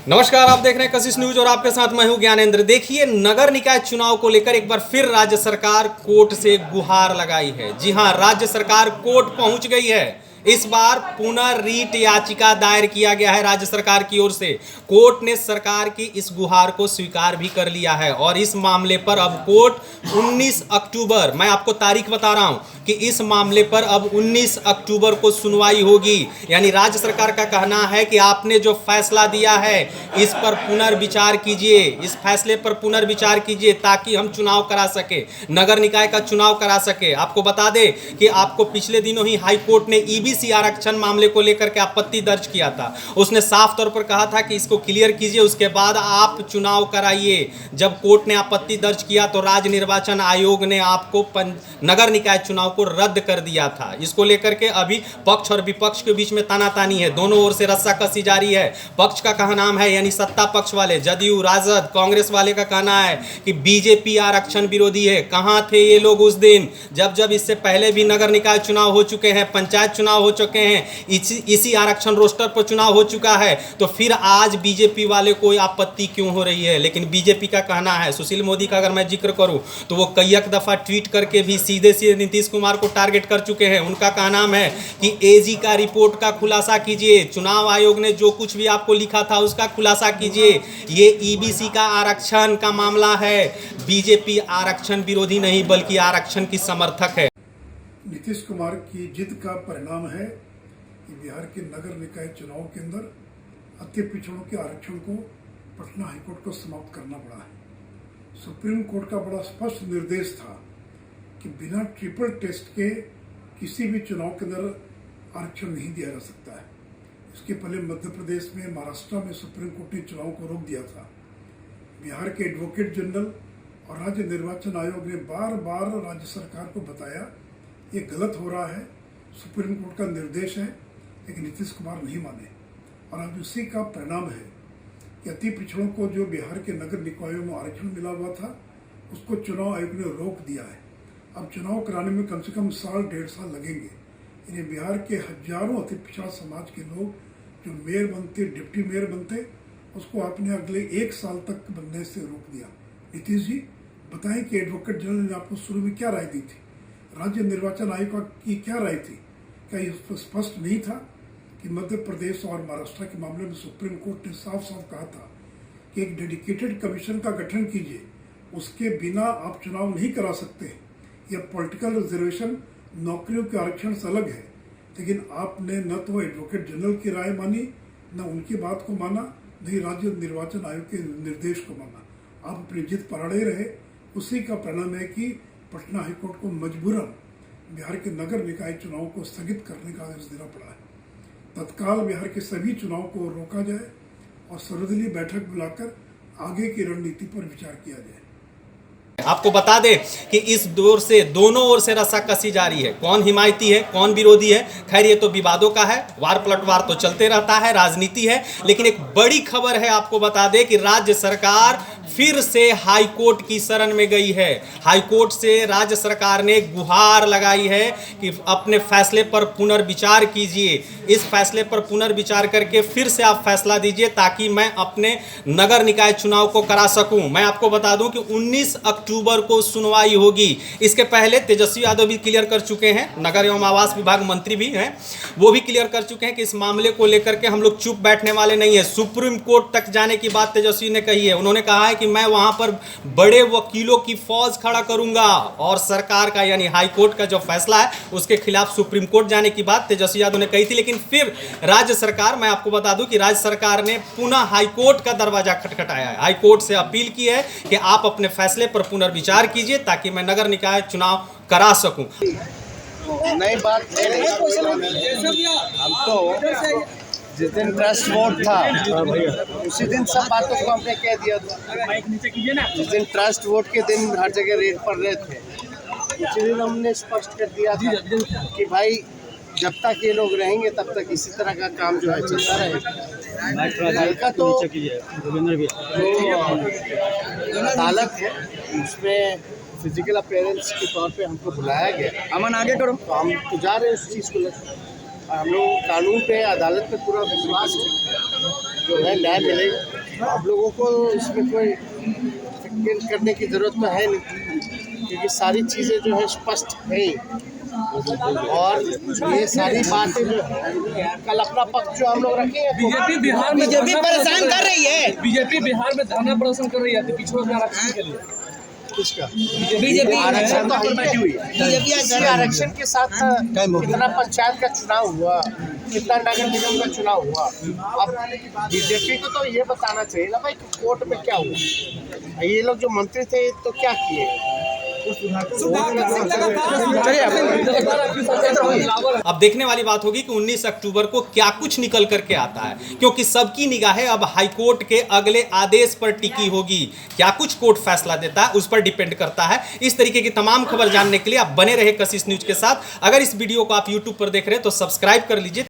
नमस्कार, आप देख रहे हैं कशिश न्यूज और आपके साथ मैं हूं ज्ञानेंद्र। देखिए, नगर निकाय चुनाव को लेकर एक बार फिर राज्य सरकार कोर्ट से गुहार लगाई है। जी हां, राज्य सरकार कोर्ट पहुंच गई है। इस बार पुनर्रीट याचिका दायर किया गया है राज्य सरकार की ओर से। कोर्ट ने सरकार की इस गुहार को स्वीकार भी कर लिया है और इस मामले पर अब कोर्ट 19 अक्टूबर, मैं आपको तारीख बता रहा हूं कि इस मामले पर अब 19 अक्टूबर को सुनवाई होगी। यानी राज्य सरकार का कहना है कि आपने जो फैसला दिया है इस पर पुनर्विचार कीजिए, इस फैसले पर पुनर्विचार कीजिए ताकि हम चुनाव करा सके, नगर निकाय का चुनाव करा सके। आपको बता दें कि आपको पिछले दिनों ही हाई कोर्ट ने ईबीसी आरक्षण मामले को लेकर के आपत्ति दर्ज किया था। उसने साफ तौर पर कहा था कि इसको क्लियर कीजिए, उसके बाद आप चुनाव कराइए। जब कोर्ट ने आपत्ति दर्ज किया तो राज्य निर्वाचन आयोग ने आपको नगर निकाय चुनाव को रद्द कर दिया था। इसको लेकर के अभी पक्ष और विपक्ष के बीच में तानातानी है, दोनों ओर से रस्साकसी जारी है। पक्ष का कहना है, यानी सत्ता पक्ष वाले जदयू, राजद, कांग्रेस वाले का कहना है कि बीजेपी आरक्षण विरोधी है। कहां थे ये लोग उस दिन जब इससे पहले भी नगर निकाय चुनाव हो चुके हैं, पंचायत चुनाव हो चुके हैं, इसी आरक्षण रोस्टर पर चुनाव हो चुका है, तो फिर आज बीजेपी वाले को आपत्ति क्यों हो रही है? लेकिन बीजेपी का कहना है, सुशील मोदी का अगर मैं जिक्र करूं तो वो कई एक दफा ट्वीट करके भी सीधे सीधे नीतीश कुमार को टारगेट कर चुके हैं। उनका कहना है कि एजी का रिपोर्ट का खुलासा कीजिए, चुनाव आयोग ने जो कुछ भी आपको लिखा था उसका खुलासा कीजिए। ये ईबीसी का आरक्षण का मामला है, बीजेपी आरक्षण विरोधी नहीं बल्कि आरक्षण की समर्थक है। नीतीश कुमार की जिद का परिणाम है कि बिहार के नगर निकाय चुनाव के अंदर अति पिछड़ों के आरक्षण को पटना हाईकोर्ट को समाप्त करना पड़ा है। सुप्रीम कोर्ट का बड़ा स्पष्ट निर्देश था कि बिना ट्रिपल टेस्ट के किसी भी चुनाव के अंदर आरक्षण नहीं दिया जा सकता है। इसके पहले मध्य प्रदेश में, महाराष्ट्र में सुप्रीम कोर्ट ने चुनाव को रोक दिया था। बिहार के एडवोकेट जनरल और राज्य निर्वाचन आयोग ने बार बार राज्य सरकार को बताया ये गलत हो रहा है, सुप्रीम कोर्ट का निर्देश है, लेकिन नीतीश कुमार नहीं माने। और अब उसी का परिणाम है कि अति पिछड़ों को जो बिहार के नगर निकायों में आरक्षण मिला हुआ था उसको चुनाव आयोग ने रोक दिया है। अब चुनाव कराने में कम से कम साल डेढ़ साल लगेंगे। इन्हें बिहार के हजारों अति पिछड़ा समाज के लोग जो मेयर बनते, डिप्टी मेयर बनते, उसको आपने अगले 1 साल तक बनने से रोक दिया। नीतीश जी बताएं कि एडवोकेट जनरल ने आपको शुरू में क्या राय दी थी, राज्य निर्वाचन आयोग की क्या राय थी? क्या ये स्पष्ट नहीं था कि मध्य प्रदेश और महाराष्ट्र के मामले में सुप्रीम कोर्ट ने साफ साफ कहा था कि एक डेडिकेटेड कमीशन का गठन कीजिए, उसके बिना आप चुनाव नहीं करा सकते। यह पॉलिटिकल रिजर्वेशन, नौकरियों के आरक्षण से अलग है। लेकिन आपने न तो एडवोकेट जनरल की राय मानी, न उनकी बात को माना, न ही राज्य निर्वाचन आयोग के निर्देश को माना। आप अपनी जिद पर अड़े रहे। उसी का परिणाम है कि पटना हाईकोर्ट को मजबूरन बिहार के नगर निकाय चुनाव को स्थगित करने का आदेश देना पड़ा है। तत्काल बिहार के सभी चुनाव को रोका जाए और सर्वदलीय बैठक बुलाकर आगे की रणनीति पर विचार किया जाए। आपको बता दें कि इस दौर से दोनों ओर से रस्साकसी जारी है। कौन हिमायती है, कौन विरोधी है, खैर ये तो विवादों का है, वार पलटवार तो चलते रहता है, राजनीति है। लेकिन एक बड़ी खबर है, आपको बता दें कि राज्य सरकार फिर से हाईकोर्ट की शरण में गई है। हाईकोर्ट से राज्य सरकार ने गुहार लगाई है कि अपने फैसले पर पुनर्विचार कीजिए, इस फैसले पर पुनर्विचार करके फिर से आप फैसला दीजिए ताकि मैं अपने नगर निकाय चुनाव को करा सकूं। मैं आपको बता दूं कि 19 अक्टूबर को सुनवाई होगी। इसके पहले तेजस्वी यादव भी क्लियर कर चुके हैं, नगर एवं आवास विभाग मंत्री भी हैं, वो भी क्लियर कर चुके हैं कि इस मामले को लेकर के हम लोग चुप बैठने वाले नहीं है। सुप्रीम कोर्ट तक जाने की बात तेजस्वी ने कही है। उन्होंने कहा है कि मैं वहां पर बड़े वकीलों की फौज खड़ा करूंगा और सरकार का यानी हाई कोर्ट का जो फैसला है उसके खिलाफ सुप्रीम कोर्ट जाने की बात तेजस्वी यादव ने कही थी। लेकिन फिर राज्य सरकार, मैं आपको बता दूं कि राज्य सरकार ने पुनः हाई कोर्ट का दरवाजा खटखटाया है। हाई कोर्ट से अपील की है कि आप अपने फैसले पर पुनर्विचार कीजिए ताकि मैं नगर निकाय चुनाव करा सकूं। नई बात है नहीं, हम तो जिस दिन ट्रस्ट वोट था उसी दिन सब बातों को हमने कह दिया था। जिस दिन ट्रस्ट वोट के दिन हर जगह रेड पड़ रहे थे उसी दिन हमने स्पष्ट कर दिया था कि भाई जब तक ये लोग रहेंगे तब तक इसी तरह का काम जो है चलता रहेगा। हल्का तो अदालत है, उसमें फिजिकल अपीयरेंस के तौर पे हमको बुलाया गया। अमन आगे करो, तो हम तो जा रहे हैं उस चीज़ को लेकर। हम लोग कानून पे, अदालत पे पूरा विश्वास है, जो है न्याय मिलेगा। आप लोगों को इसमें कोई फिक्र करने की जरूरत तो है नहीं, क्योंकि सारी चीज़ें जो है स्पष्ट है। और ये सारी बातें जो है कल अपना पक्ष जो हम लोग रखेंगे। बीजेपी बिहार में बीजेपी परेशान कर रही है। बीजेपी बिहार में धरना प्रदर्शन कर रही है पिछड़ों के आरक्षण के लिए। किसका? बीजेपी आरक्षण तो बैठी हुई है। बीजेपी इसी आरक्षण के साथ कितना पंचायत का चुनाव हुआ, कितना नगर निगम का चुनाव हुआ। अब बीजेपी को तो ये बताना चाहिए ना भाई कोर्ट में क्या हुआ, ये लोग जो मंत्री थे तो क्या किए। अब देखने वाली बात होगी कि 19 अक्टूबर को क्या कुछ निकल करके आता है, क्योंकि सबकी निगाहें अब हाईकोर्ट के अगले आदेश पर टिकी होगी। क्या कुछ कोर्ट फैसला देता है उस पर डिपेंड करता है। इस तरीके की तमाम खबर जानने के लिए आप बने रहे कशिश न्यूज के साथ। अगर इस वीडियो को आप यूट्यूब पर देख रहे हैं तो सब्सक्राइब कर लीजिए।